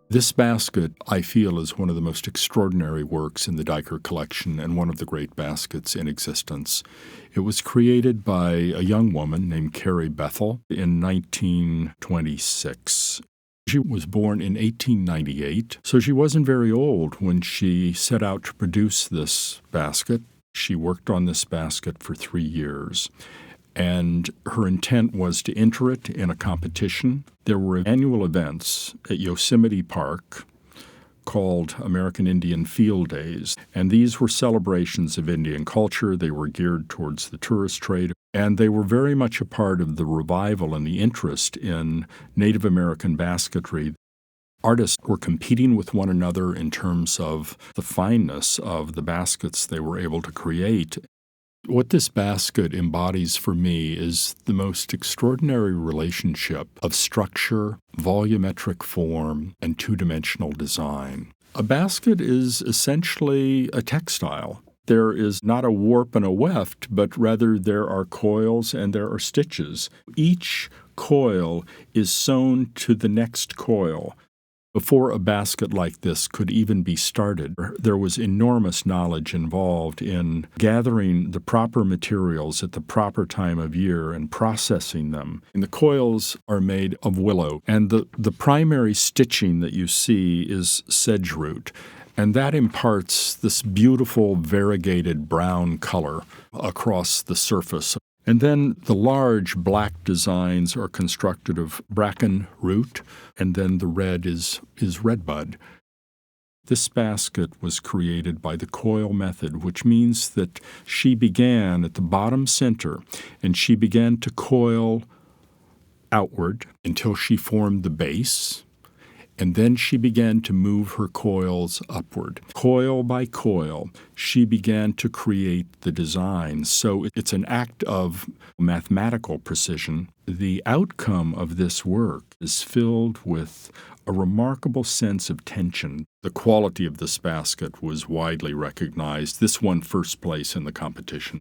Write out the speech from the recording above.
This basket, I feel, is one of the most extraordinary works in the Diker collection and one of the great baskets in existence. It was created by a young woman named Carrie Bethel in 1926. She was born in 1898, so she wasn't very old when she set out to produce this basket. She worked on this basket for 3 years. And her intent was to enter it in a competition. There were annual events at Yosemite Park called American Indian Field Days, and these were celebrations of Indian culture. They were geared towards the tourist trade, and they were very much a part of the revival and the interest in Native American basketry. Artists were competing with one another in terms of the fineness of the baskets they were able to create. What this basket embodies for me is the most extraordinary relationship of structure, volumetric form, and two-dimensional design. A basket is essentially a textile. There is not a warp and a weft, but rather there are coils and there are stitches. Each coil is sewn to the next coil. Before a basket like this could even be started, there was enormous knowledge involved in gathering the proper materials at the proper time of year and processing them. And the coils are made of willow, and the primary stitching that you see is sedge root, and that imparts this beautiful variegated brown color across the surface. And then the large black designs are constructed of bracken root, and then the red is redbud. This basket was created by the coil method, which means that she began at the bottom center, and she began to coil outward until she formed the base, and then she began to move her coils upward. Coil by coil, she began to create the design. So it's an act of mathematical precision. The outcome of this work is filled with a remarkable sense of tension. The quality of this basket was widely recognized. This won first place in the competition.